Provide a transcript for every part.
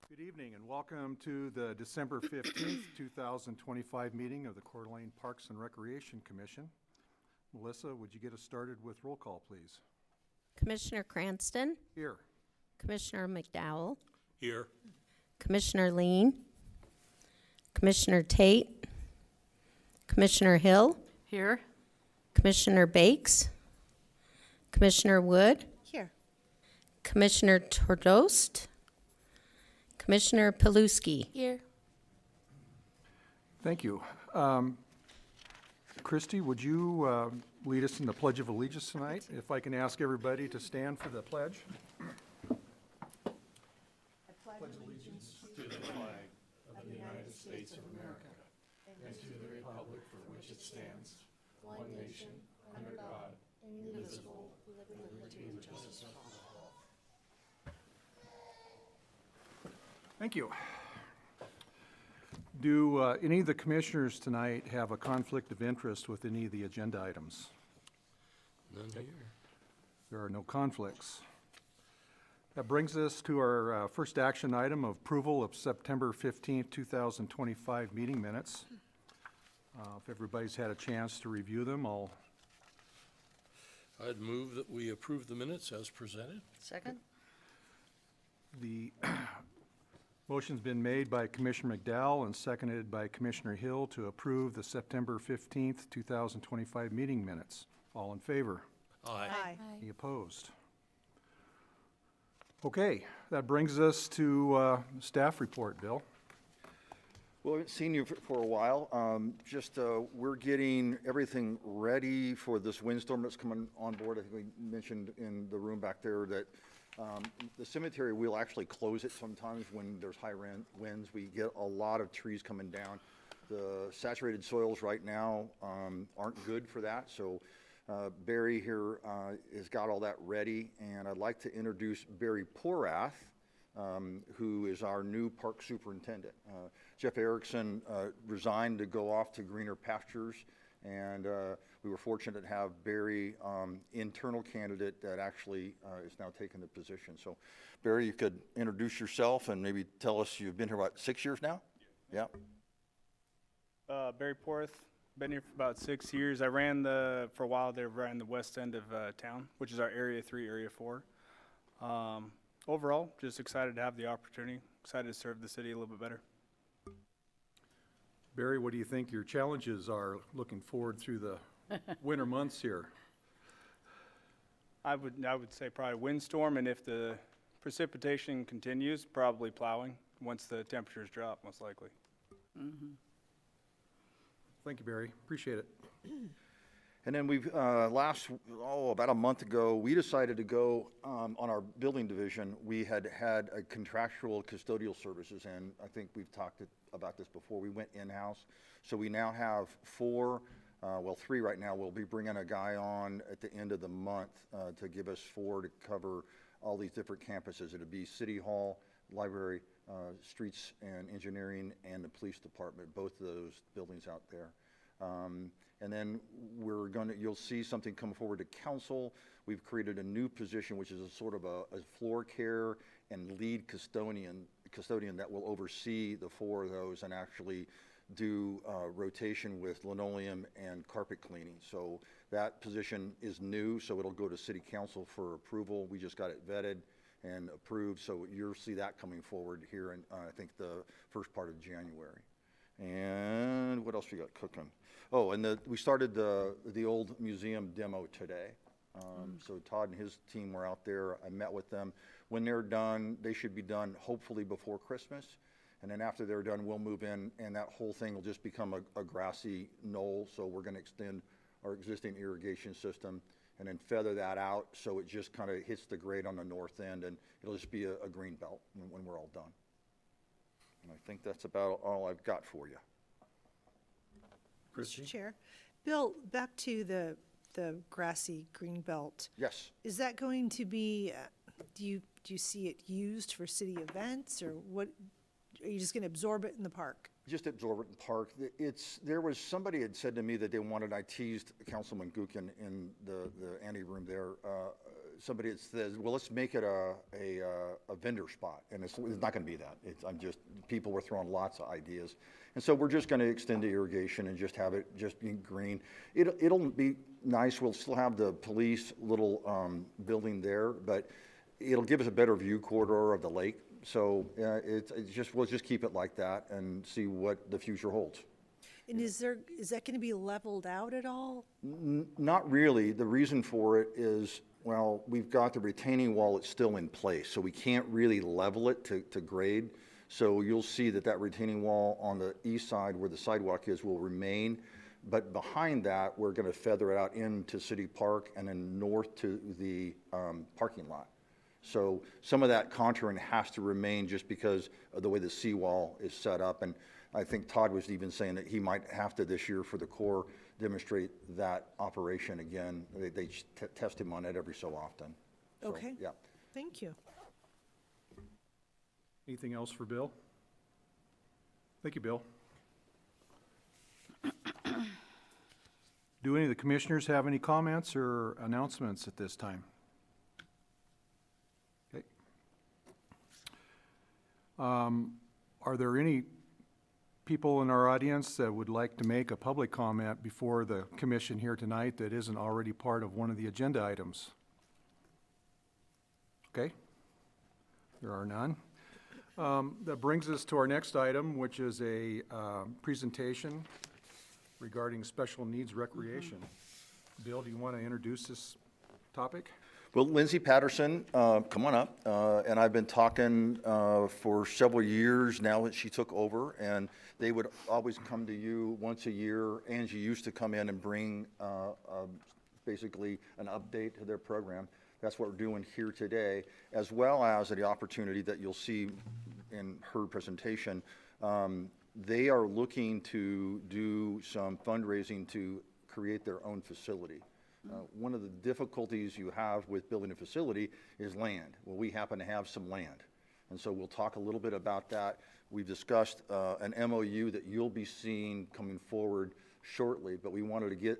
Good evening and welcome to the December 15th, 2025 meeting of the Coeur d'Alene Parks and Recreation Commission. Melissa, would you get us started with roll call, please? Commissioner Cranston, Here. Commissioner McDowell, Here. Commissioner Lean, Commissioner Tate, Commissioner Hill, Here. Commissioner Bakes, Commissioner Wood, Here. Commissioner Tordost, Commissioner Paluski. Here. Thank you. Christy, would you lead us in the Pledge of Allegiance tonight? If I can ask everybody to stand for the pledge. Thank you. Do any of the commissioners tonight have a conflict of interest with any of the agenda items? None here. There are no conflicts. That brings us to our first action item of approval of September 15th, 2025 meeting minutes. If everybody's had a chance to review them, I'd move that we approve the minutes as presented. Second. The motion's been made by Commissioner McDowell and seconded by Commissioner Hill to approve the September 15th, 2025 meeting minutes. All in favor? Aye. Any opposed? Okay, that brings us to staff report, Bill. Well, I haven't seen you for a while. We're getting everything ready for this windstorm that's coming on board. I think we mentioned in the room back there that the cemetery will actually close it sometimes when there's high winds. We get a lot of trees coming down. The saturated soils right now aren't good for that. So Barry here has got all that ready. And I'd like to introduce Barry Porath, who is our new park superintendent. Jeff Erickson resigned to go off to greener pastures, and we were fortunate to have Barry, internal candidate that actually is now taking the position. So Barry, you could introduce yourself and maybe tell us, you've been here, what, 6 years now? Yeah. Barry Porth, been here for about 6 years. I ran for a while there, ran the west end of town, which is our Area 3, Area 4. Overall, just excited to have the opportunity, excited to serve the city a little bit better. Barry, what do you think your challenges are looking forward through the winter months here? I would say probably windstorm, and if the precipitation continues, probably plowing once the temperatures drop, most likely. Thank you, Barry. Appreciate it. And then we've, about a month ago, we decided to go on our building division. We had a contractual custodial services, and I think we've talked about this before. We went in-house. So we now have 3 right now. We'll be bringing a guy on at the end of the month to give us 4 to cover all these different campuses. It'll be City Hall, Library, Streets and Engineering, and the Police Department, both of those buildings out there. And then you'll see something come forward to council. We've created a new position, which is a sort of a floor care and lead custodian that will oversee the 4 of those and actually do rotation with linoleum and carpet cleaning. So that position is new, so it'll go to city council for approval. We just got it vetted and approved, so you'll see that coming forward here in, I think, the first part of January. And what else we got cooking? Oh, and we started the old museum demo today. So Todd and his team were out there. I met with them. When they're done, they should be done hopefully before Christmas. And then after they're done, we'll move in, and that whole thing will just become a grassy knoll. So we're going to extend our existing irrigation system and then feather that out so it just kind of hits the grade on the north end, and it'll just be a green belt when we're all done. And I think that's about all I've got for you. Christie? Mr. Chair. Bill, back to the grassy green belt. Yes. Is that going to be, do you see it used for city events, or what? Are you just going to absorb it in the park? Just absorb it in the park. There was somebody had said to me that they wanted, I teased Councilman Gookin in the ante room there, somebody that says, well, let's make it a vendor spot, and it's not gonna be that. People were throwing lots of ideas. And so we're just gonna extend the irrigation and just have it just be green. It'll be nice, we'll still have the police little, building there, but it'll give us a better view corridor of the lake. So, we'll just keep it like that and see what the future holds. And is that gonna be leveled out at all? Not really. The reason for it is, well, we've got the retaining wall, it's still in place, so we can't really level it to grade. So you'll see that retaining wall on the east side where the sidewalk is will remain, but behind that, we're gonna feather it out into City Park and then north to the parking lot. So some of that contouring has to remain just because of the way the seawall is set up. And I think Todd was even saying that he might have to this year for the Coeur demonstrate that operation again. They test him on it every so often. So, Okay. yeah. Thank you. Anything else for Bill? Thank you, Bill. Do any of the commissioners have any comments or announcements at this time? Okay. Are there any people in our audience that would like to make a public comment before the commission here tonight that isn't already part of one of the agenda items? Okay. There are none. That brings us to our next item, which is a presentation regarding special needs recreation. Bill, do you want to introduce this topic? Well, Lindsay Patterson, come on up. And I've been talking for several years now that she took over, and they would always come to you once a year. Angie used to come in and bring basically an update to their program. That's what we're doing here today, as well as the opportunity that you'll see in her presentation. They are looking to do some fundraising to create their own facility. One of the difficulties you have with building a facility is land. Well, we happen to have some land. And so we'll talk a little bit about that. We've discussed an MOU that you'll be seeing coming forward shortly, but we wanted to get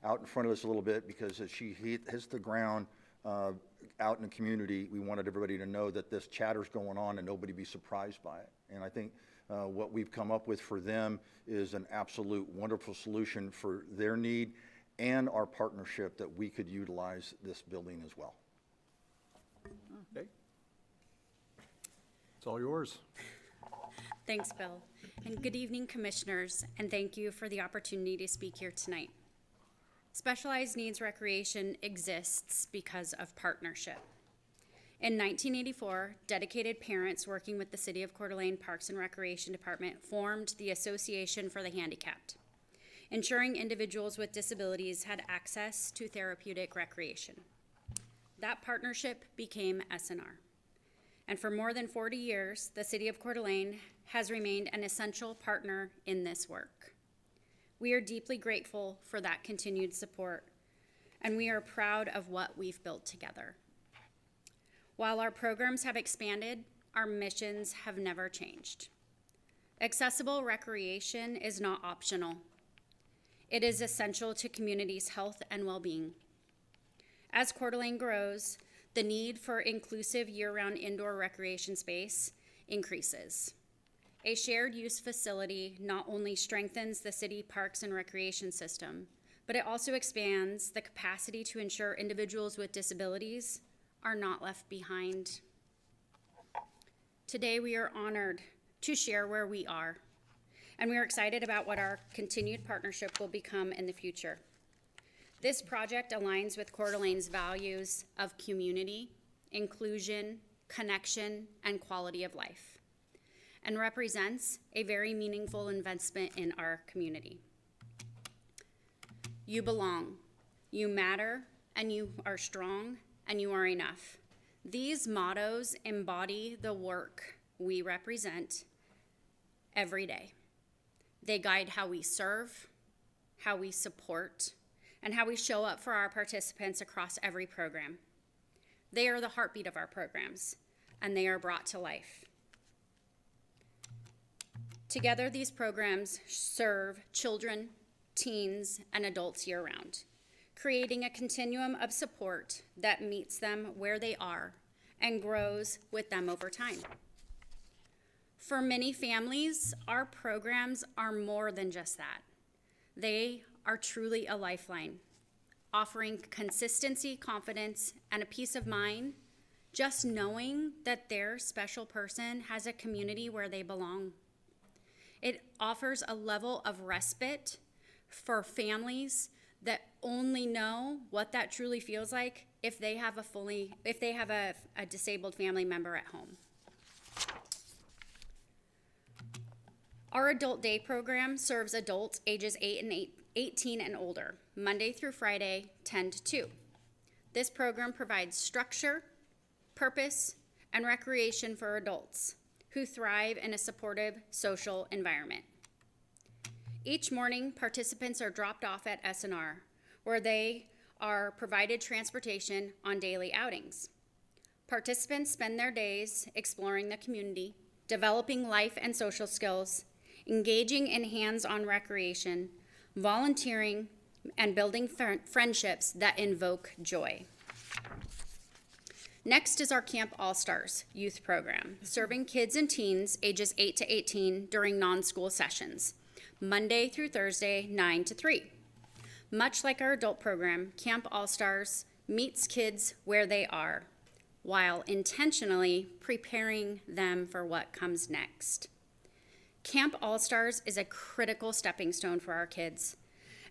out in front of us a little bit because as she hits the ground out in the community, we wanted everybody to know that this chatter's going on and nobody be surprised by it. And I think what we've come up with for them is an absolute wonderful solution for their need and our partnership that we could utilize this building as well. Okay. It's all yours. Thanks, Bill. And good evening, commissioners, and thank you for the opportunity to speak here tonight. Specialized needs recreation exists because of partnership. In 1984, dedicated parents working with the City of Coeur d'Alene Parks and Recreation Department formed the Association for the Handicapped, ensuring individuals with disabilities had access to therapeutic recreation. That partnership became SNR. And for more than 40 years, the City of Coeur d'Alene has remained an essential partner in this work. We are deeply grateful for that continued support, and we are proud of what we've built together. While our programs have expanded, our missions have never changed. Accessible recreation is not optional. It is essential to communities' health and well-being. As Coeur d'Alene grows, the need for inclusive year-round indoor recreation space increases. A shared use facility not only strengthens the city parks and recreation system, but it also expands the capacity to ensure individuals with disabilities are not left behind. Today, we are honored to share where we are, and we are excited about what our continued partnership will become in the future. This project aligns with Coeur d'Alene's values of community, inclusion, connection, and quality of life, and represents a very meaningful investment in our community. You belong, you matter, and you are strong, and you are enough. These mottos embody the work we represent every day. They guide how we serve, how we support, and how we show up for our participants across every program. They are the heartbeat of our programs, and they are brought to life. Together, these programs serve children, teens, and adults year-round, creating a continuum of support that meets them where they are and grows with them over time. For many families, our programs are more than just that. They are truly a lifeline, offering consistency, confidence, and a peace of mind, just knowing that their special person has a community where they belong. It offers a level of respite for families that only know what that truly feels like if they have a disabled family member at home. Our Adult Day program serves adults ages 18 and older, Monday through Friday, 10 to 2. This program provides structure, purpose, and recreation for adults who thrive in a supportive social environment. Each morning, participants are dropped off at SNR, where they are provided transportation on daily outings. Participants spend their days exploring the community, developing life and social skills, engaging in hands-on recreation, volunteering, and building friendships that invoke joy. Next is our Camp All-Stars youth program, serving kids and teens ages 8 to 18 during non-school sessions, Monday through Thursday, 9 to 3. Much like our adult program, Camp All-Stars meets kids where they are, while intentionally preparing them for what comes next. Camp All-Stars is a critical stepping stone for our kids.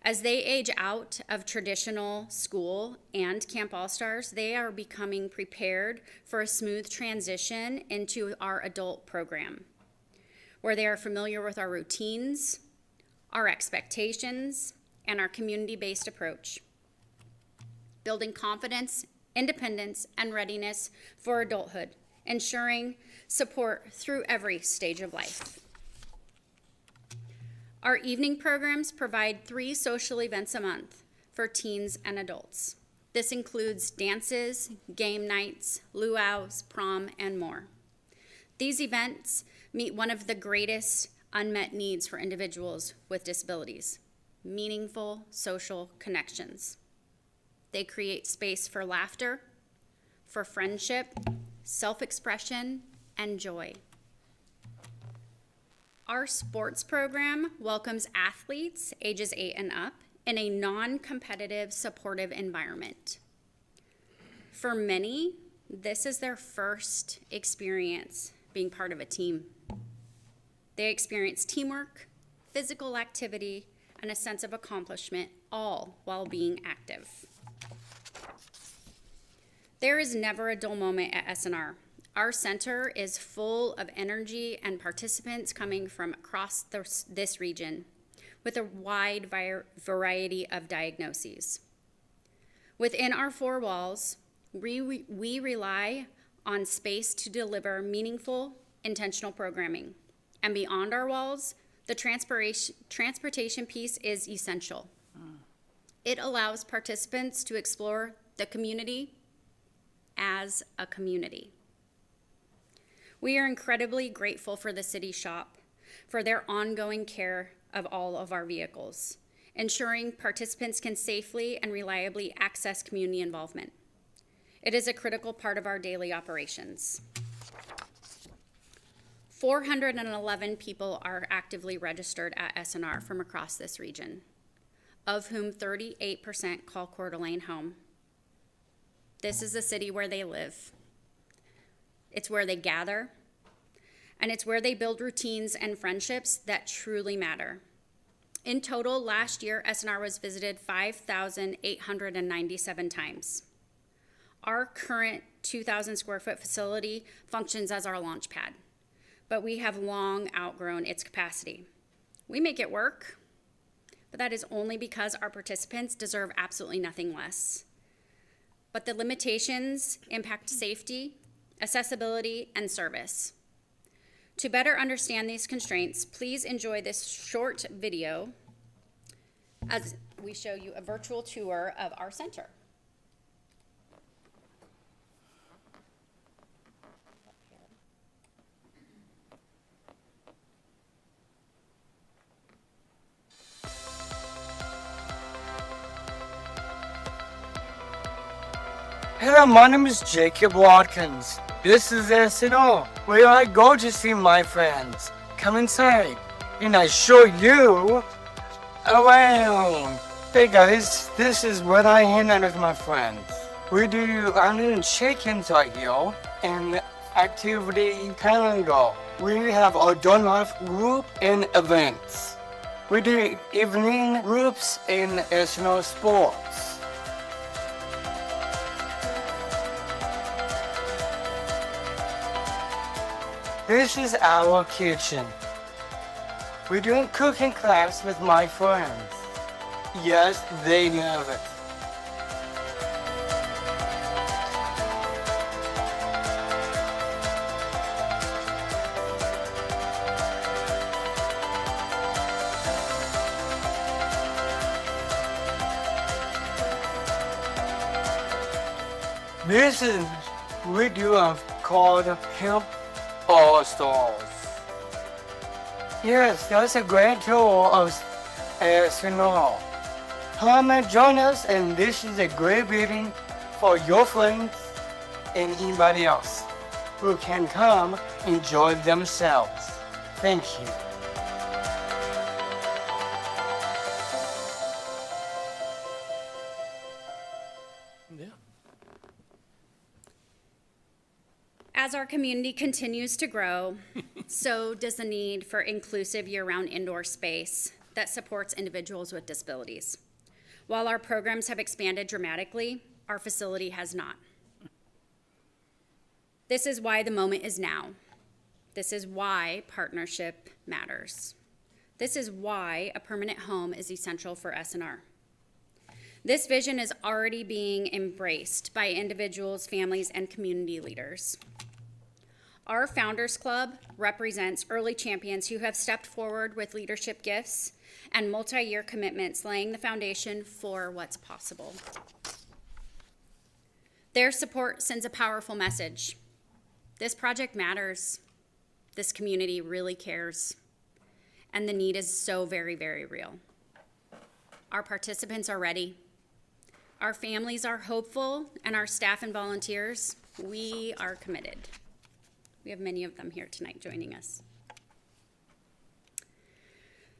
As they age out of traditional school and Camp All-Stars, they are becoming prepared for a smooth transition into our adult program, where they are familiar with our routines, our expectations, and our community-based approach, building confidence, independence, and readiness for adulthood, ensuring support through every stage of life. Our evening programs provide 3 social events a month for teens and adults. This includes dances, game nights, luau's, prom, and more. These events meet one of the greatest unmet needs for individuals with disabilities: meaningful social connections. They create space for laughter, for friendship, self-expression, and joy. Our sports program welcomes athletes ages 8 and up in a non-competitive, supportive environment. For many, this is their first experience being part of a team. They experience teamwork, physical activity, and a sense of accomplishment, all while being active. There is never a dull moment at SNR. Our center is full of energy and participants coming from across this region with a wide variety of diagnoses. Within our 4 walls, we rely on space to deliver meaningful, intentional programming. And beyond our walls, the transportation piece is essential. It allows participants to explore the community as a community. We are incredibly grateful for the City Shop for their ongoing care of all of our vehicles, ensuring participants can safely and reliably access community involvement. It is a critical part of our daily operations. 411 people are actively registered at SNR from across this region, of whom 38% call Coeur d'Alene home. This is the city where they live. It's where they gather, and it's where they build routines and friendships that truly matter. In total, last year, SNR was visited 5,897 times. Our current 2,000 square foot facility functions as our launch pad, but we have long outgrown its capacity. We make it work, but that is only because our participants deserve absolutely nothing less. But the limitations impact safety, accessibility, and service. To better understand these constraints, please enjoy this short video as we show you a virtual tour of our center. Hello, my name is Jacob Watkins. This is SNO, where I go to see my friends. Come inside, and I show you around. Hey guys, this is where I hang out with my friends. We do island check-ins right here, and activity calendar. We have outdoor life group and events. We do evening groups in SNO sports. This is our kitchen. We're doing cooking class with my friends. Yes, they love it. This is we do called Camp All Stars. Yes, that's a great tour of SNO. Come and join us, and this is a great meeting for your friends and anybody else who can come enjoy themselves. Thank you. Yeah. As our community continues to grow, so does the need for inclusive year-round indoor space that supports individuals with disabilities. While our programs have expanded dramatically, our facility has not. This is why the moment is now. This is why partnership matters. This is why a permanent home is essential for SNR. This vision is already being embraced by individuals, families, and community leaders. Our Founders Club represents early champions who have stepped forward with leadership gifts and multi-year commitments, laying the foundation for what's possible. Their support sends a powerful message. This project matters. This community really cares. And the need is so very, very real. Our participants are ready. Our families are hopeful, and our staff and volunteers, we are committed. We have many of them here tonight joining us.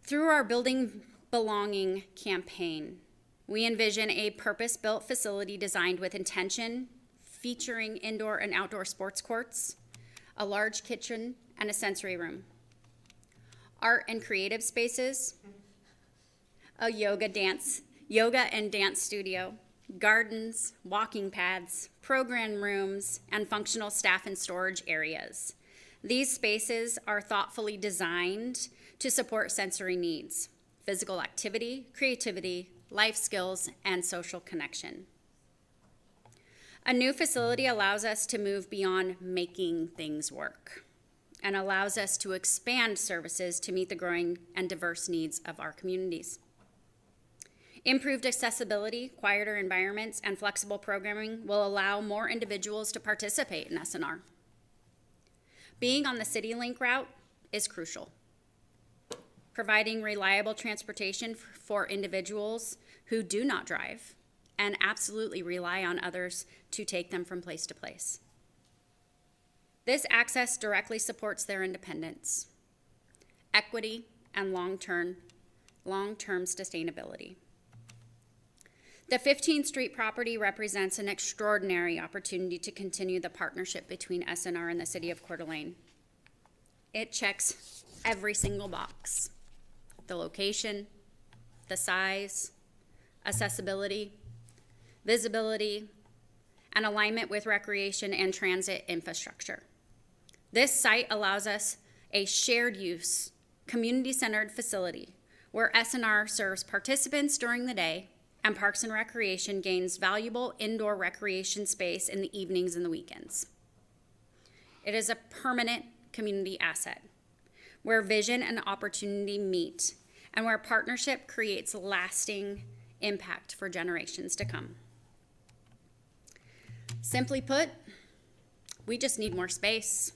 Through our Building Belonging campaign, we envision a purpose-built facility designed with intention, featuring indoor and outdoor sports courts, a large kitchen, and a sensory room. Art and creative spaces, a yoga and dance studio, gardens, walking paths, program rooms, and functional staff and storage areas. These spaces are thoughtfully designed to support sensory needs, physical activity, creativity, life skills, and social connection. A new facility allows us to move beyond making things work and allows us to expand services to meet the growing and diverse needs of our communities. Improved accessibility, quieter environments, and flexible programming will allow more individuals to participate in SNR. Being on the CityLink route is crucial. Providing reliable transportation for individuals who do not drive and absolutely rely on others to take them from place to place. This access directly supports their independence, equity, and long-term sustainability. The 15th Street property represents an extraordinary opportunity to continue the partnership between SNR and the City of Coeur d'Alene. It checks every single box: the location, the size, accessibility, visibility, and alignment with recreation and transit infrastructure. This site allows us a shared use, community-centered facility where SNR serves participants during the day and Parks and Recreation gains valuable indoor recreation space in the evenings and the weekends. It is a permanent community asset where vision and opportunity meet and where partnership creates lasting impact for generations to come. Simply put, we just need more space.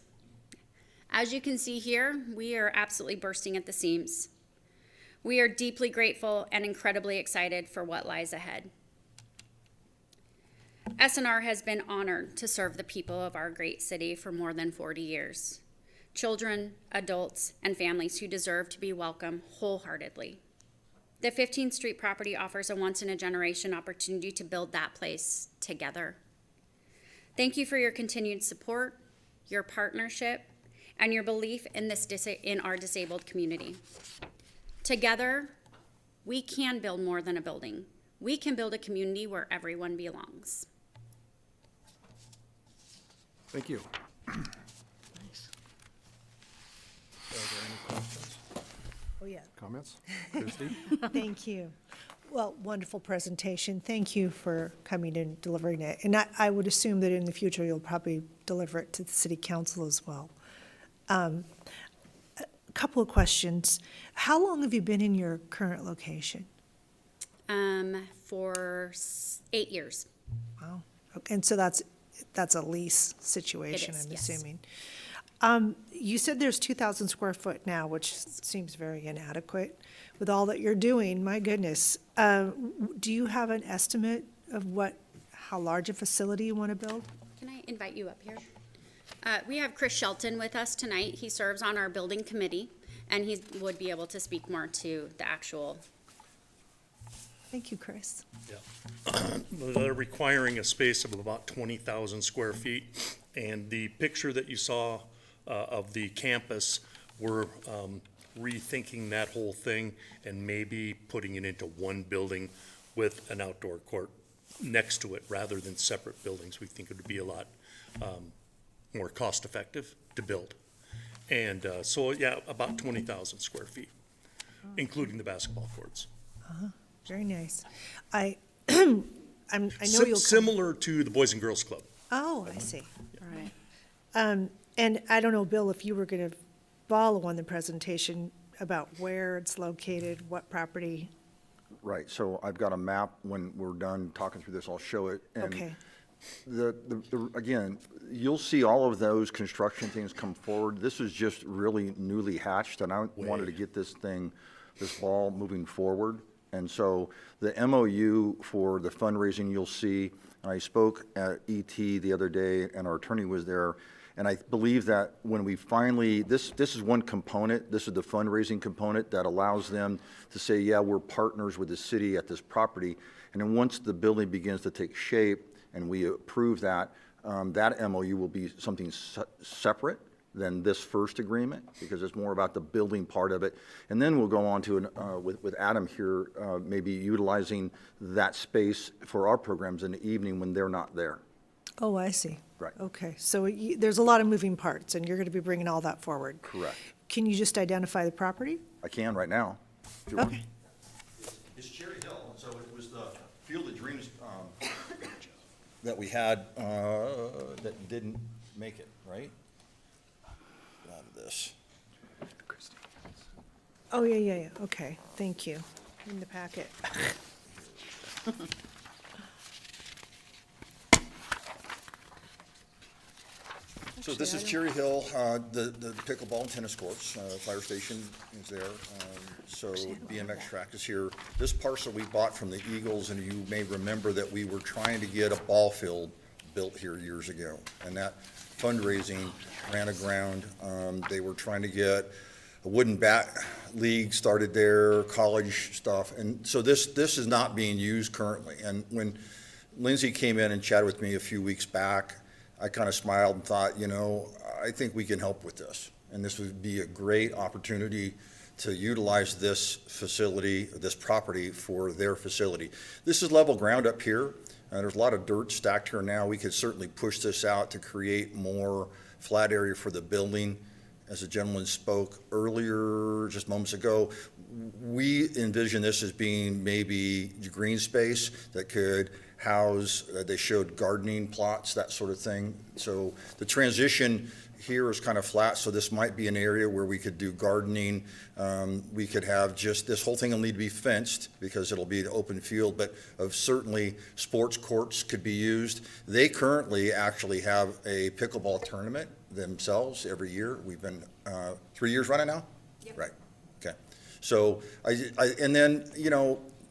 As you can see here, we are absolutely bursting at the seams. We are deeply grateful and incredibly excited for what lies ahead. SNR has been honored to serve the people of our great city for more than 40 years. Children, adults, and families who deserve to be welcomed wholeheartedly. The 15th Street property offers a once-in-a-generation opportunity to build that place together. Thank you for your continued support, your partnership, and your belief in in our disabled community. Together, we can build more than a building. We can build a community where everyone belongs. Thank you. Are there any questions, Oh, yeah. comments? Christie? Thank you. Well, wonderful presentation. Thank you for coming and delivering it. And I would assume that in the future, you'll probably deliver it to the city council as well. A couple of questions. How long have you been in your current location? For 8 years. Wow. Okay, and so that's a lease situation, is, I'm yes. assuming. You said there's 2,000 square foot now, which seems very inadequate. With all that you're doing, my goodness, do you have an estimate of how large a facility you want to build? Can I invite you up here? We have Chris Shelton with us tonight. He serves on our building committee, and he would be able to speak more to the actual. Thank you, Chris. They're requiring a space of about 20,000 square feet. And the picture that you saw of the campus, we're rethinking that whole thing and maybe putting it into one building with an outdoor court next to it rather than separate buildings. We think it would be a lot more cost-effective to build. And so, yeah, about 20,000 square feet, including the basketball courts. Very nice. I know you'll come. Similar to the Boys and Girls Club. Oh, I see. All right. And I don't know, Bill, if you were going to follow on the presentation about where it's located, what property. Right, so I've got a map. When we're done talking through this, I'll show it. And Okay. Again, you'll see all of those construction things come forward. This is just really newly hatched, and I wanted to get this ball moving forward. And so the MOU for the fundraising you'll see, and I spoke at ET the other day, and our attorney was there, and I believe that when we finally, this is one component, this is the fundraising component that allows them to say, yeah, we're partners with the city at this property. And then once the building begins to take shape and we approve that, that MOU will be something separate than this first agreement, because it's more about the building part of it. And then we'll go on to, with Adam here, maybe utilizing that space for our programs in the evening when they're not there. Oh, I see. Right. Okay, so there's a lot of moving parts, and you're going to be bringing all that forward. Correct. Can you just identify the property? I can right now, if you want. Okay. It's Cherry Hill, so it was the Field of Dreams that we had that didn't make it, right? Get out of this. Oh, yeah, okay, thank you. In the packet. So this is Cherry Hill, the pickleball and tennis courts, fire station is there, so BMX track is here. This parcel we bought from the Eagles, and you may remember that we were trying to get a ball field built here years ago, and that fundraising ran aground. They were trying to get a wooden bat league started there, college stuff, and so this is not being used currently. And when Lindsay came in and chatted with me a few weeks back, I kind of smiled and thought, I think we can help with this. And this would be a great opportunity to utilize this facility, this property for their facility. This is level ground up here. There's a lot of dirt stacked here now. We could certainly push this out to create more flat area for the building. As the gentleman spoke earlier, just moments ago, we envision this as being maybe green space that could house, they showed gardening plots, that sort of thing. So the transition here is kind of flat, so this might be an area where we could do gardening. We could have this whole thing will need to be fenced because it'll be an open field, but certainly sports courts could be used. They currently actually have a pickleball tournament themselves every year. We've been 3 years running now? Yep. Right, okay. So, and then,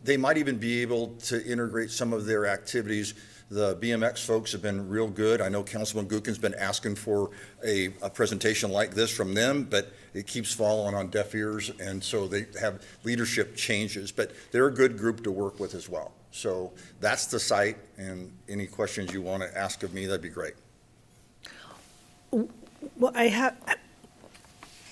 they might even be able to integrate some of their activities. The BMX folks have been real good. I know Councilman Gookin's been asking for a presentation like this from them, but it keeps falling on deaf ears, and so they have leadership changes. But they're a good group to work with as well. So that's the site, and any questions you want to ask of me, that'd be great. Well,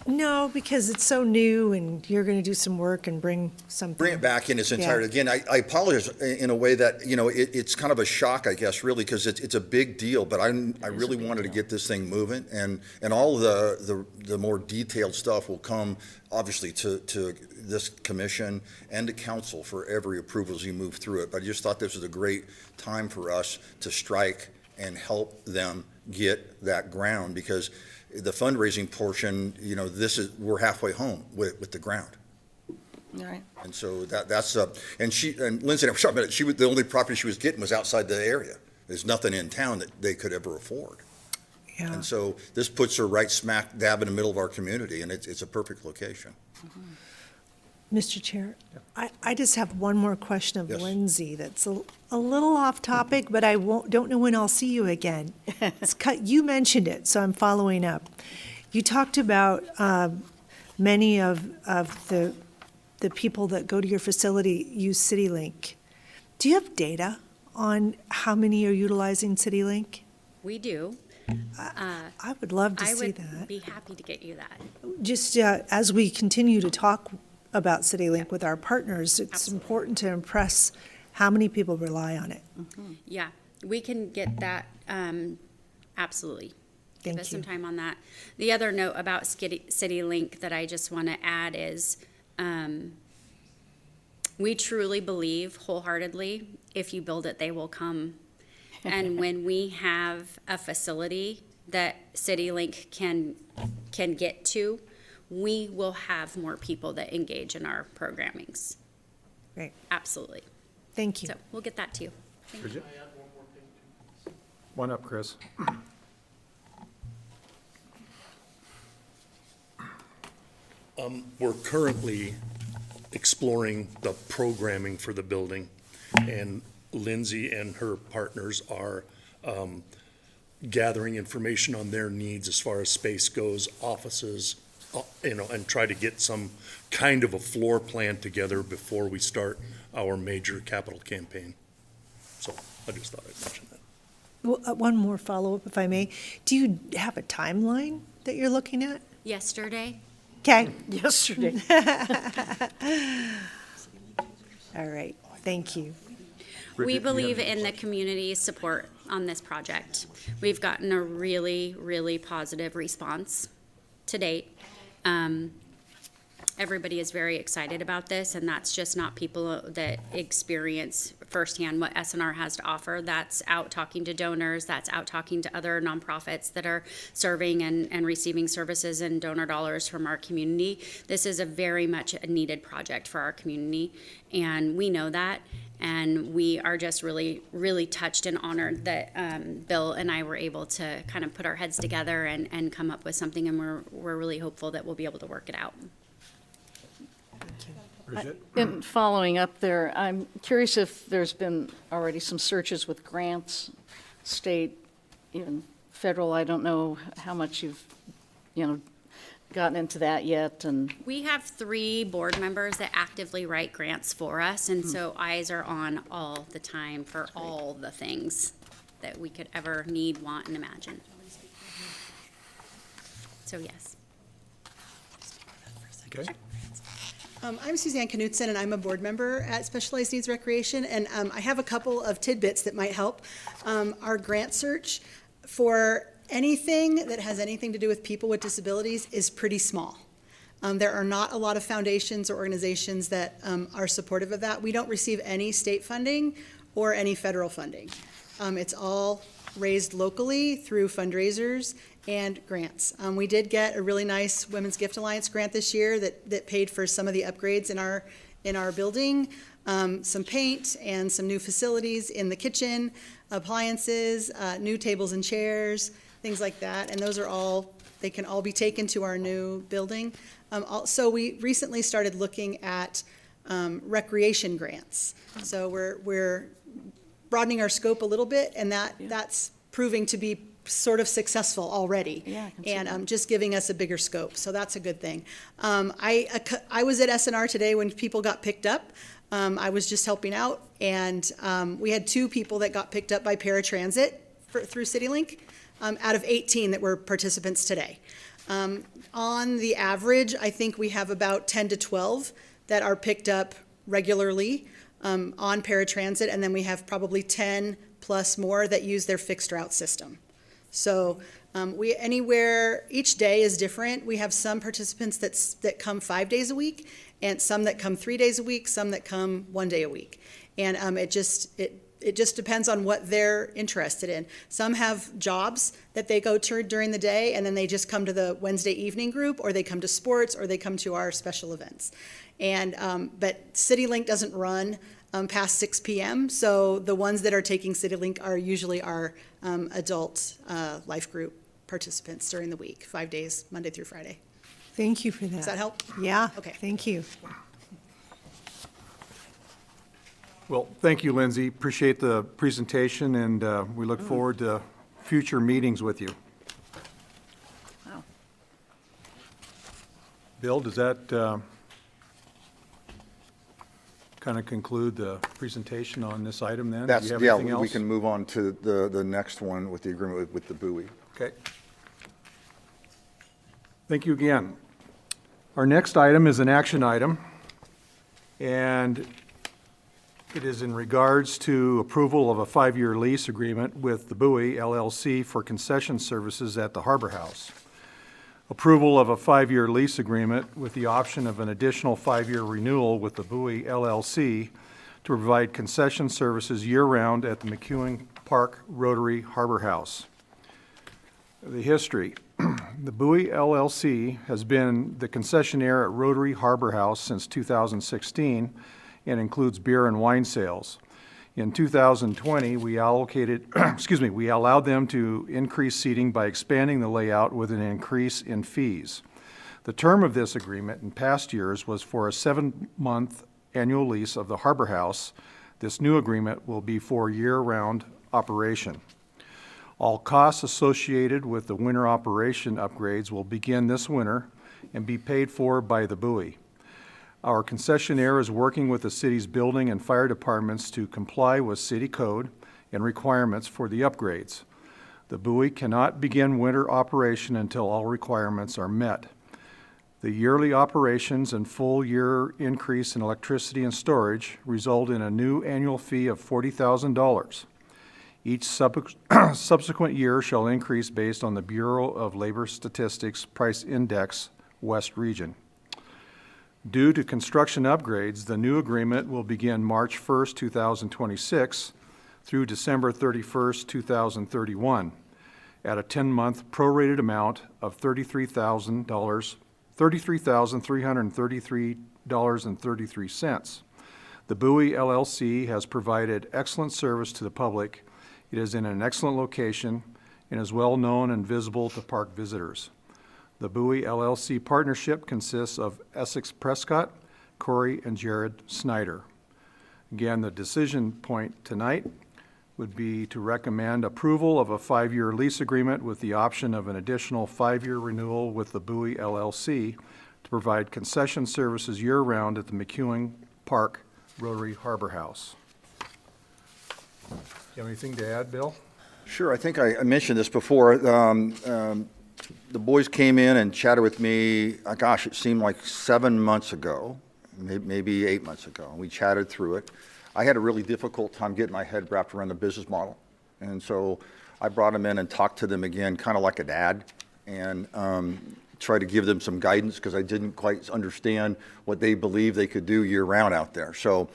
no, because it's so new and you're going to do some work and bring something. Bring it back in its entirety. Again, I apologize in a way that, it's kind of a shock, I guess, really, because it's a big deal, but I really wanted to get this thing moving, and all the more detailed stuff will come, obviously, to this commission and to council for every approval as you move through it. But I just thought this was a great time for us to strike and help them get that ground, because the fundraising portion, we're halfway home with the ground. All right. And so that's and Lindsay, I'm sorry, but the only property she was getting was outside the area. There's nothing in town that they could ever afford. Yeah. And so this puts her right smack dab in the middle of our community, and it's a perfect location. Mr. Chair, I just have one more question of Yes. Lindsay that's a little off topic, but I don't know when I'll see you again. You mentioned it, so I'm following up. You talked about many of the people that go to your facility use CityLink. Do you have data on how many are utilizing CityLink? We do. I would love to I see would that. be happy to get you that. Just as we continue to talk about CityLink with our partners, it's important to impress how many people rely on it. Yeah, we can get that, absolutely. Give Thank us some you. time on that. The other note about CityLink that I just want to add is, we truly believe wholeheartedly, if you build it, they will come. And when we have a facility that CityLink can get to, we will have more people that engage in our programmings. Great, Absolutely. thank you. So we'll get that to you. Bridget? One up, Chris. We're currently exploring the programming for the building, and Lindsay and her partners are gathering information on their needs as far as space goes, offices, and try to get some kind of a floor plan together before we start our major capital campaign. So I just thought I'd mention that. Well, one more follow-up, if I may. Do you have a timeline that you're looking at? Yesterday, Okay, Yesterday. all right, thank you. we Bridget, you have believe any in the community's support on this project. We've gotten a really, really positive response to date. Everybody is very excited about this, and that's just not people that experience firsthand what SNR has to offer. That's out talking to donors, that's out talking to other nonprofits that are serving and receiving services and donor dollars from our community. This is a very much a needed project for our community, and we know that. And we are just really, really touched and honored that Bill and I were able to kind of put our heads together and come up with something, and we're really hopeful that we'll be able to work it out. Bridget? And following up there, I'm curious if there's been already some searches with grants, state, even federal. I don't know how much you've, gotten into that yet, and We have 3 board members that actively write grants for us, and so eyes are on all the time for all the things that we could ever need, want, and imagine. So yes. Okay. I'm Suzanne Knutson, and I'm a board member at Specialized Needs Recreation, and I have a couple of tidbits that might help. Our grant search for anything that has anything to do with people with disabilities is pretty small. There are not a lot of foundations or organizations that are supportive of that. We don't receive any state funding or any federal funding. It's all raised locally through fundraisers and grants. We did get a really nice Women's Gift Alliance grant this year that paid for some of the upgrades in our building, some paint and some new facilities in the kitchen, appliances, new tables and chairs, things like that. And those are all, they can all be taken to our new building. Also, we recently started looking at recreation grants. So we're broadening our scope a little bit, and that's proving to be sort of successful already. Yeah, I can see And that. just giving us a bigger scope, so that's a good thing. I was at SNR today when people got picked up. I was just helping out, and we had 2 people that got picked up by paratransit through CityLink, out of 18 that were participants today. On the average, I think we have about 10 to 12 that are picked up regularly on paratransit, and then we have probably 10 plus more that use their fixed route system. So each day is different. We have some participants that come 5 days a week, and some that come 3 days a week, some that come 1 day a week. And it just depends on what they're interested in. Some have jobs that they go to during the day, and then they just come to the Wednesday evening group, or they come to sports, or they come to our special events. And but CityLink doesn't run past 6 p.m., so the ones that are taking CityLink are usually our adult life group participants during the week, 5 days, Monday through Friday. Thank you for that. Does that help? Yeah. Okay. Thank you. Well, thank you, Lindsay. Appreciate the presentation, and we look forward to future meetings with you. Wow. Bill, does that kind of conclude the presentation on this item then? Do you have anything else? We can move on to the next one with the agreement with the buoy. Okay. Thank you again. Our next item is an action item, and it is in regards to approval of a 5-year lease agreement with the Buoy LLC for concession services at the Harbor House. Approval of a 5-year lease agreement with the option of an additional 5-year renewal with the Buoy LLC to provide concession services year-round at the McEwen Park Rotary Harbor House. The history. The Buoy LLC has been the concessionaire at Rotary Harbor House since 2016 and includes beer and wine sales. In 2020, we we allowed them to increase seating by expanding the layout with an increase in fees. The term of this agreement in past years was for a 7-month annual lease of the Harbor House. This new agreement will be for year-round operation. All costs associated with the winter operation upgrades will begin this winter and be paid for by the Buoy. Our concessionaire is working with the city's building and fire departments to comply with city code and requirements for the upgrades. The Buoy cannot begin winter operation until all requirements are met. The yearly operations and full year increase in electricity and storage result in a new annual fee of $40,000. Each subsequent year shall increase based on the Bureau of Labor Statistics Price Index West Region. Due to construction upgrades, the new agreement will begin March 1st, 2026 through December 31st, 2031 at a 10-month prorated amount of $33,333.33. The Buoy LLC has provided excellent service to the public. It is in an excellent location and is well-known and visible to park visitors. The Buoy LLC partnership consists of Essex Prescott, Corey, and Jared Snyder. Again, the decision point tonight would be to recommend approval of a 5-year lease agreement with the option of an additional 5-year renewal with the Buoy LLC to provide concession services year-round at the McEwen Park Rotary Harbor House. You have anything to add, Bill? Sure, I think I mentioned this before. The boys came in and chatted with me, gosh, it seemed like 7 months ago, maybe 8 months ago, and we chatted through it. I had a really difficult time getting my head wrapped around the business model, and so I brought them in and talked to them again, kind of like a dad, and tried to give them some guidance because I didn't quite understand what they believed they could do year-round out there. So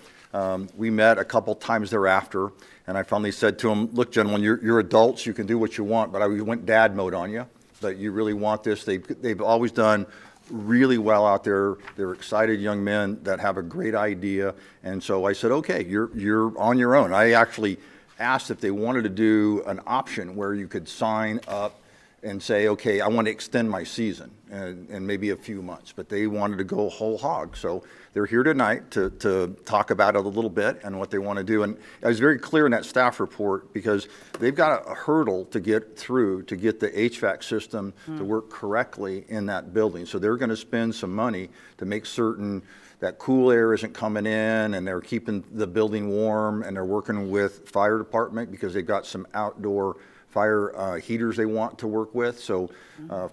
we met a couple times thereafter, and I finally said to them, look, gentlemen, you're adults, you can do what you want, but I went dad mode on you. But you really want this. They've always done really well out there. They're excited young men that have a great idea. And so I said, okay, you're on your own. I actually asked if they wanted to do an option where you could sign up and say, okay, I want to extend my season and maybe a few months, but they wanted to go whole hog. So they're here tonight to talk about it a little bit and what they want to do. And I was very clear in that staff report because they've got a hurdle to get through to get the HVAC system to work correctly in that building. So they're going to spend some money to make certain that cool air isn't coming in, and they're keeping the building warm, and they're working with fire department because they've got some outdoor fire heaters they want to work with. So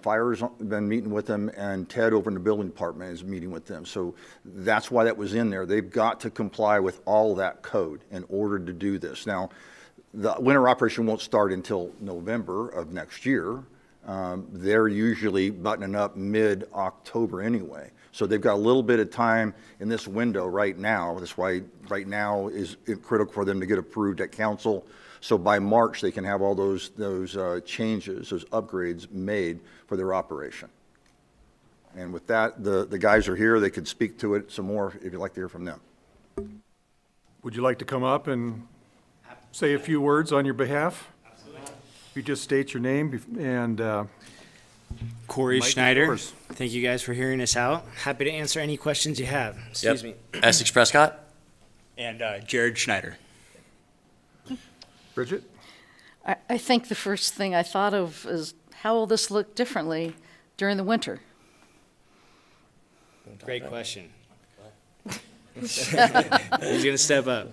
fire's been meeting with them, and Ted over in the building department is meeting with them. So that's why that was in there. They've got to comply with all that code in order to do this. Now, the winter operation won't start until November of next year. They're usually buttoning up mid-October anyway. So they've got a little bit of time in this window right now. That's why right now is critical for them to get approved at council. So by March, they can have all those changes, those upgrades made for their operation. And with that, the guys are here. They could speak to it some more if you'd like to hear from them. Would you like to come up and say a few words on your behalf? Absolutely. If you just state your name and Corey Mike is Schneider. yours. Thank you guys for hearing us out. Happy to answer any questions you have. Excuse me. Essex Prescott. And Jared Schneider. Bridget? I think the first thing I thought of is how will this look differently during the winter? Great question. Who's gonna step up?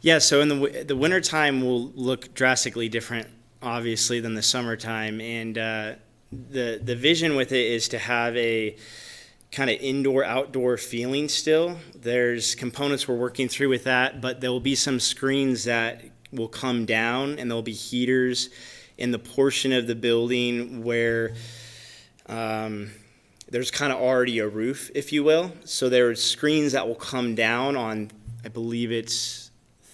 Yeah, so in the winter time will look drastically different, obviously, than the summertime, and the vision with it is to have a kind of indoor-outdoor feeling still. There's components we're working through with that, but there will be some screens that will come down, and there'll be heaters in the portion of the building where there's kind of already a roof, if you will. So there are screens that will come down on, I believe it's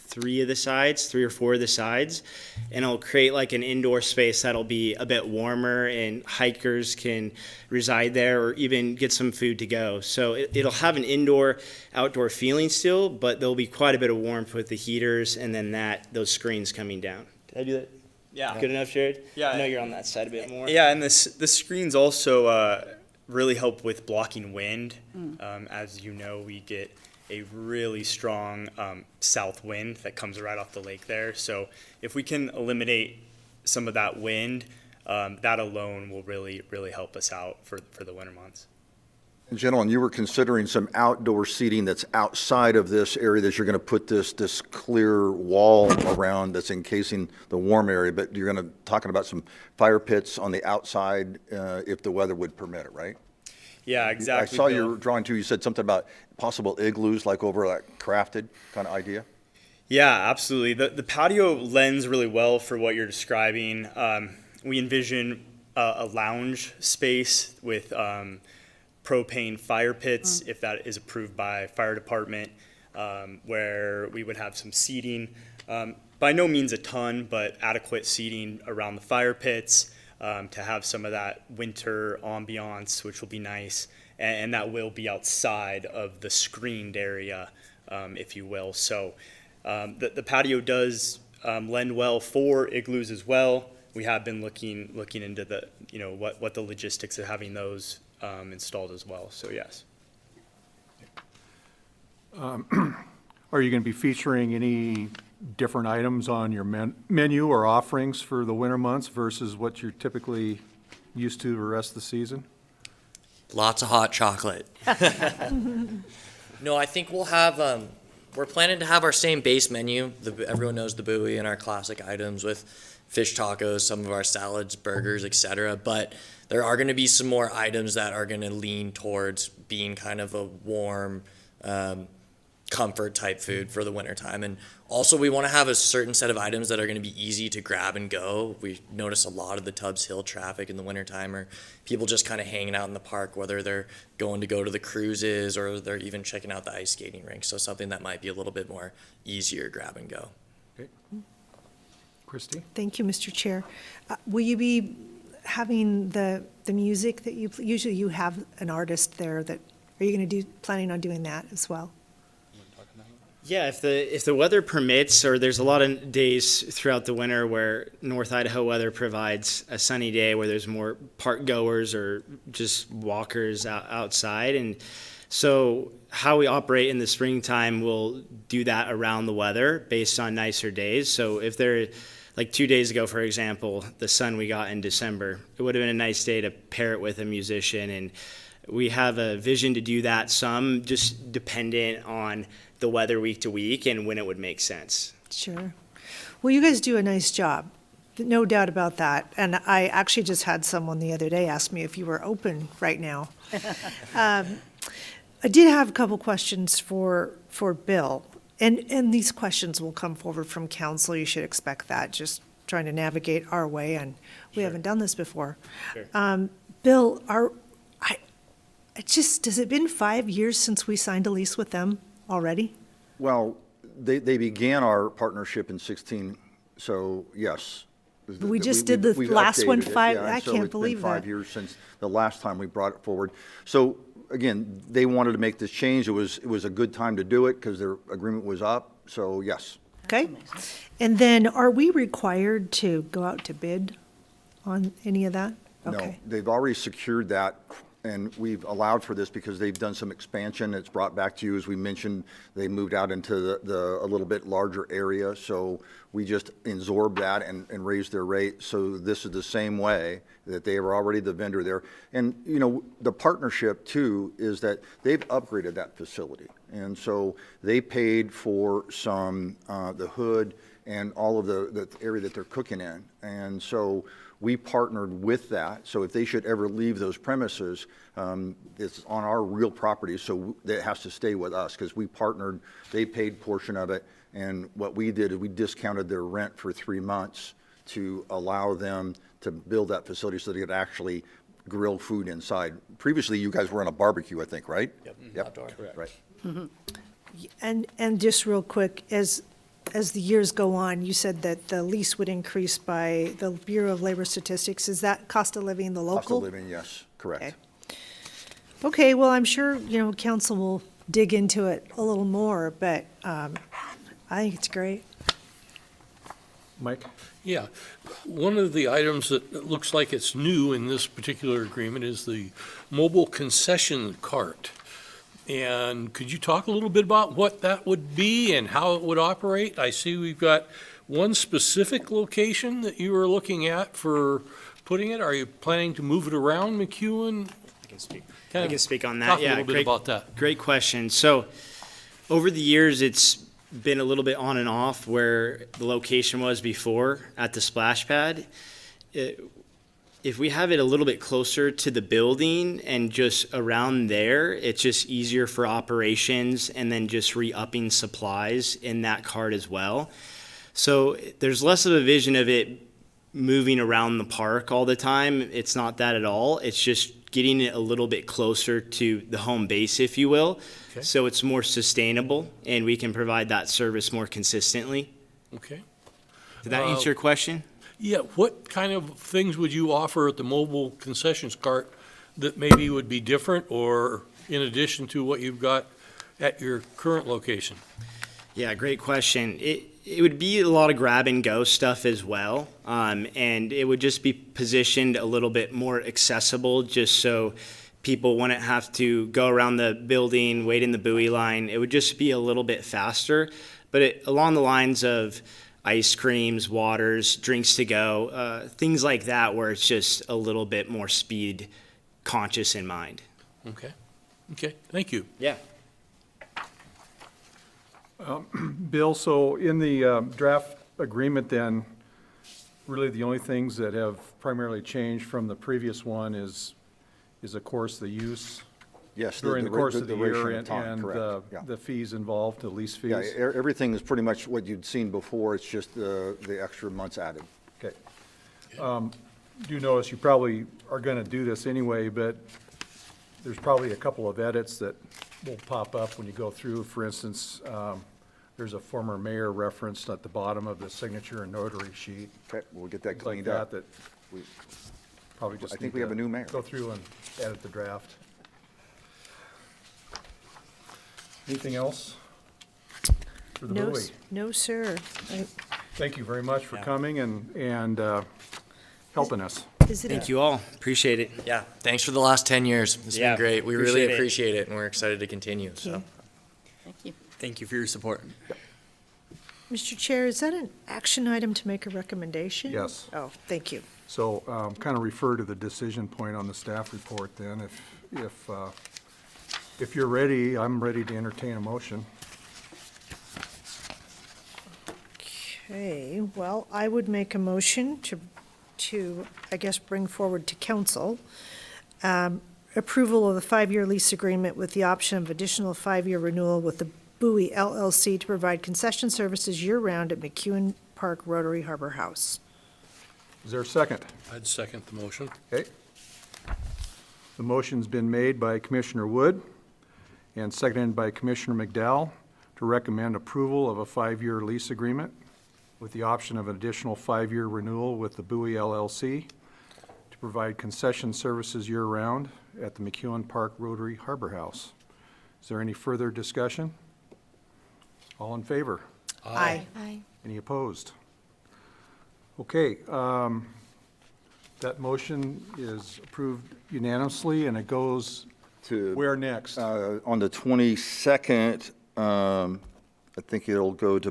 3 or 4 of the sides, and it'll create like an indoor space that'll be a bit warmer, and hikers can reside there or even get some food to go. So it'll have an indoor-outdoor feeling still, but there'll be quite a bit of warmth with the heaters and then those screens coming down. Did I do that? Yeah. Good enough, Jared? Yeah. I know you're on that side a bit more. Yeah, and the screens also really help with blocking wind. As you know, we get a really strong south wind that comes right off the lake there. So if we can eliminate some of that wind, that alone will really, really help us out for the winter months. Gentlemen, you were considering some outdoor seating that's outside of this area that you're going to put this clear wall around that's encasing the warm area, but you're going to talking about some fire pits on the outside if the weather would permit it, right? Yeah, I exactly. saw Bill. your drawing too. You said something about possible igloos like over that crafted kind of idea. Yeah, absolutely. The patio lends really well for what you're describing. We envision a lounge space with propane fire pits, if that is approved by fire department, where we would have some seating. By no means a ton, but adequate seating around the fire pits to have some of that winter ambiance, which will be nice. And that will be outside of the screened area, if you will. So the patio does lend well for igloos as well. We have been looking into the, what the logistics of having those installed as well. So yes. Are you going to be featuring any different items on your menu or offerings for the winter months versus what you're typically used to the rest of the season? Lots of hot chocolate. No, I think we'll have, we're planning to have our same base menu. Everyone knows the buoy and our classic items with fish tacos, some of our salads, burgers, etc. But there are going to be some more items that are going to lean towards being kind of a warm, comfort type food for the wintertime. And also we want to have a certain set of items that are going to be easy to grab and go. We notice a lot of the Tubbs Hill traffic in the wintertime are people just kind of hanging out in the park, whether they're going to the cruises or they're even checking out the ice skating rink. So something that might be a little bit more easier grab and go. Okay. Christie? Thank you, Mr. Chair. Will you be having the music that usually you have an artist there that, are you going to planning on doing that as well? Yeah, if the weather permits, or there's a lot of days throughout the winter where North Idaho weather provides a sunny day where there's more park goers or just walkers outside. And so how we operate in the springtime will do that around the weather based on nicer days. So if there, like 2 days ago, for example, the sun we got in December, it would have been a nice day to pair it with a musician. And we have a vision to do that some, just dependent on the weather week to week and when it would make sense. Sure. Well, you guys do a nice job, no doubt about that. And I actually just had someone the other day ask me if you were open right now. I did have a couple questions for Bill, and these questions will come forward from council. You should expect that, just trying to navigate our way, and we haven't done this before. Sure. Bill, has it been 5 years since we signed a lease with them already? Well, they began our partnership in 16, so yes. We just did the We've last one updated it, five, yeah, I and so can't believe It's been that. 5 years since the last time we brought it forward. So again, they wanted to make this change. It was a good time to do it because their agreement was up, so yes. Okay. And then are we required to go out to bid on any of that? No, Okay. they've already secured that, and we've allowed for this because they've done some expansion. It's brought back to you, as we mentioned, they moved out into a little bit larger area, so we just absorbed that and raised their rate. So this is the same way that they were already the vendor there. And, you know, the partnership too is that they've upgraded that facility. And so they paid for some, the hood and all of the area that they're cooking in. And so we partnered with that. So if they should ever leave those premises, it's on our real property, so it has to stay with us because we partnered, they paid portion of it. And what we did is we discounted their rent for 3 months to allow them to build that facility so they could actually grill food inside. Previously, you guys were on a barbecue, I think, right? Yep. Outdoor. Correct. Right. And just real quick, as the years go on, you said that the lease would increase by the Bureau of Labor Statistics. Is that cost of living the local? Cost of living, yes, correct. Okay. Okay, well, I'm sure, council will dig into it a little more, but I think it's great. Mike? Yeah, one of the items that looks like it's new in this particular agreement is the mobile concession cart. And could you talk a little bit about what that would be and how it would operate? I see we've got one specific location that you are looking at for putting it. Are you planning to move it around McEwen? I can speak on that. Talk a Yeah, little bit about that. Great question. So over the years, it's been a little bit on and off where the location was before at the splash pad. If we have it a little bit closer to the building and just around there, it's just easier for operations and then just re-upping supplies in that cart as well. So there's less of a vision of it moving around the park all the time. It's not that at all. It's just getting it a little bit closer to the home base, if you will. Okay. So it's more sustainable and we can provide that service more consistently. Okay. Did that answer your question? Yeah, what kind of things would you offer at the mobile concessions cart that maybe would be different or in addition to what you've got at your current location? Yeah, great question. It would be a lot of grab and go stuff as well. And it would just be positioned a little bit more accessible just so people wouldn't have to go around the building, wait in the buoy line. It would just be a little bit faster. But along the lines of ice creams, waters, drinks to go, things like that where it's just a little bit more speed conscious in mind. Okay, okay, thank you. Yeah. Bill, so in the draft agreement then, really the only things that have primarily changed from the previous one is of course the use Yes. during the course of the duration year of time, and correct, yeah. the fees involved, the lease fees. Yeah, everything is pretty much what you'd seen before, it's just the extra months added. Okay. Do notice you probably are going to do this anyway, but there's probably a couple of edits that will pop up when you go through. For instance, there's a former mayor referenced at the bottom of the signature and notary sheet. Okay, we'll get that Things like cleaned that up. that We- probably just I think need we have to a new mayor. Go through and edit the draft. Anything else? for the No, buoy. no, sir. Thank you very much for coming and helping us. Is it Thank you all. Appreciate it. Yeah, thanks for the last 10 years. It's Yeah, been great. We really appreciate it. appreciate it, and we're excited to continue. So. Thank you. Thank you for your support. Mr. Chair, is that an action item to make a recommendation? Yes. Oh, thank you. So kind of refer to the decision point on the staff report then. If you're ready, I'm ready to entertain a motion. Okay, well, I would make a motion to, I guess, bring forward to council approval of the 5-year lease agreement with the option of additional 5-year renewal with the Bowie LLC to provide concession services year-round at McEwen Park Rotary Harbor House. Is there a second? I'd second the motion. Okay. The motion's been made by Commissioner Wood and seconded by Commissioner McDowell to recommend approval of a 5-year lease agreement with the option of an additional 5-year renewal with the Bowie LLC to provide concession services year-round at the McEwen Park Rotary Harbor House. Is there any further discussion? All in favor? Aye. Any opposed? Okay, that motion is approved unanimously, and it goes To, where next? on the 22nd, I think it'll go to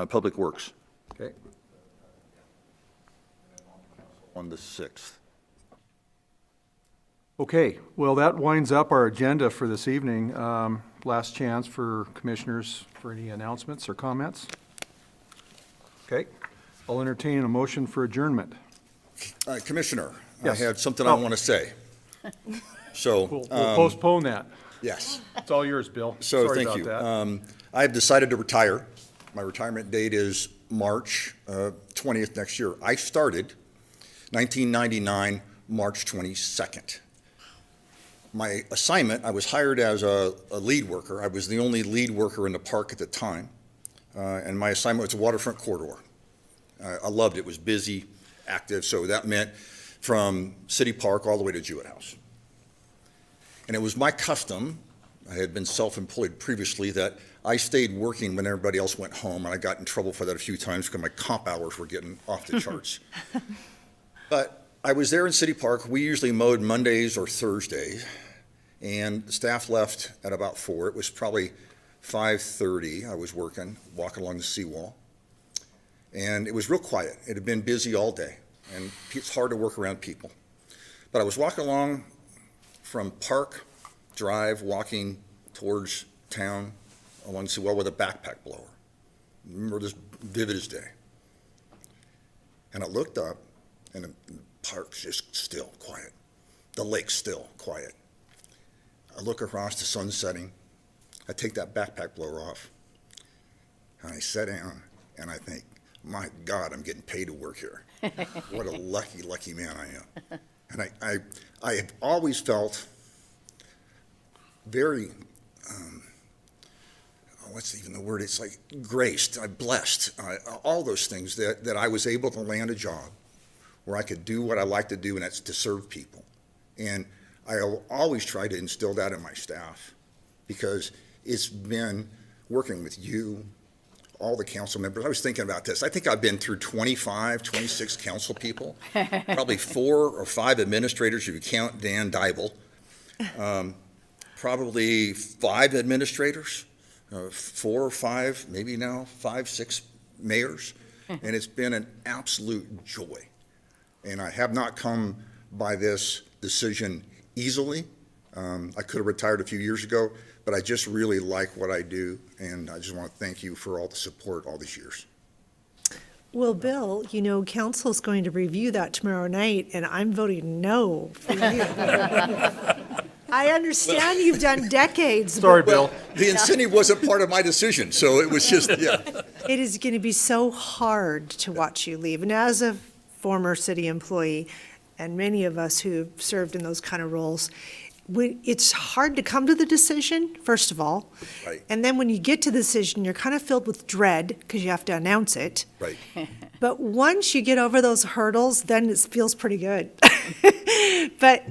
Public Works Okay, on the 6th. okay, well, that winds up our agenda for this evening. Last chance for commissioners for any announcements or comments? Okay, I'll entertain a motion for adjournment. Commissioner, I Yes. had something I Oh. want to say. So, We'll postpone that. yes. It's all yours, Bill. So, Sorry thank about you. that. I've decided to retire. My retirement date is March 20th next year. I started 1999, March 22nd. My assignment, I was hired as a lead worker. I was the only lead worker in the park at the time. And my assignment was a waterfront corridor. I loved it. It was busy, active, so that meant from City Park all the way to Jewett House. And it was my custom, I had been self-employed previously, that I stayed working when everybody else went home, and I got in trouble for that a few times because my comp hours were getting off the charts. But I was there in City Park. We usually mowed Mondays or Thursdays, and the staff left at about 4. It was probably 5:30. I was walking along the seawall, and it was real quiet. It had been busy all day, and it's hard to work around people. But I was walking along from Park Drive, walking towards town along the seawall with a backpack blower. I remember this vivid as day. And I looked up, and the park's just still, quiet. The lake's still quiet. I look across, the sun setting. I take that backpack blower off, and I sit down, and I think, my God, I'm getting paid to work here. What a lucky, lucky man I am. And I have always felt very, what's even the word? It's like graced, blessed, all those things that I was able to land a job where I could do what I like to do, and that's to serve people. And I always try to instill that in my staff, because it's been working with you, all the council members. I was thinking about this. I think I've been through 25, 26 council people, probably 4 or 5 administrators if you count Dan Dybel, probably 5 administrators, 4 or 5, maybe now 5, 6 mayors, and it's been an absolute joy. And I have not come by this decision easily. I could have retired a few years ago, but I just really like what I do, and I just want to thank you for all the support all these years. Well, Bill, you know, council's going to review that tomorrow night, and I'm voting no for you. I understand you've done decades. Sorry, but Bill. The incentive wasn't part of my decision, so it was just, yeah. It is going to be so hard to watch you leave. And as a former city employee, and many of us who have served in those kind of roles, it's hard to come to the decision, first of all. Right. And then when you get to the decision, you're kind of filled with dread because you have to announce it. Right. But once you get over those hurdles, then it feels pretty good. But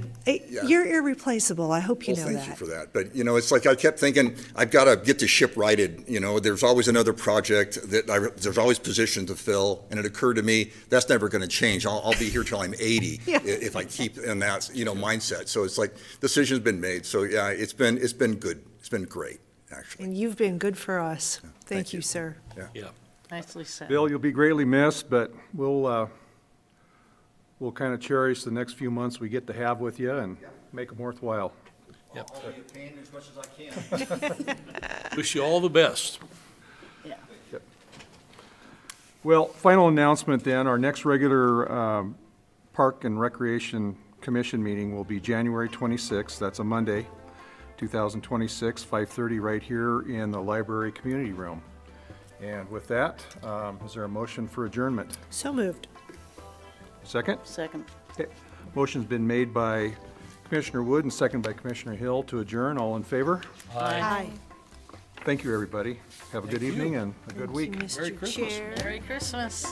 You're irreplaceable. I hope you know Well, that. thank you for that. But, you know, it's like I kept thinking, I've got to get the ship righted. You know, there's always another project there's always positions to fill. And it occurred to me, that's never going to change. I'll be here till I'm 80 Yeah. if I keep in that, mindset. So it's like, decision's been made. So, yeah, it's been good. It's been great, actually. And you've been good for us. thank Thank you, you. sir. Yeah. Nicely said. Bill, you'll be greatly missed, but we'll kind of cherish the next few months we get to have with you and make them worthwhile. I'll be a pain as much as I can. Wish you all the best. Yeah. Well, final announcement then, our next regular Park and Recreation Commission meeting will be January 26th. That's a Monday, 2026, 5:30 right here in the library community room. And with that, is there a motion for adjournment? So moved. Second? Second. Okay. Motion's been made by Commissioner Wood and second by Commissioner Hill to adjourn. All in favor? Aye. Thank you, everybody. Have a good evening and a good week. Mr. Chair. Merry Christmas.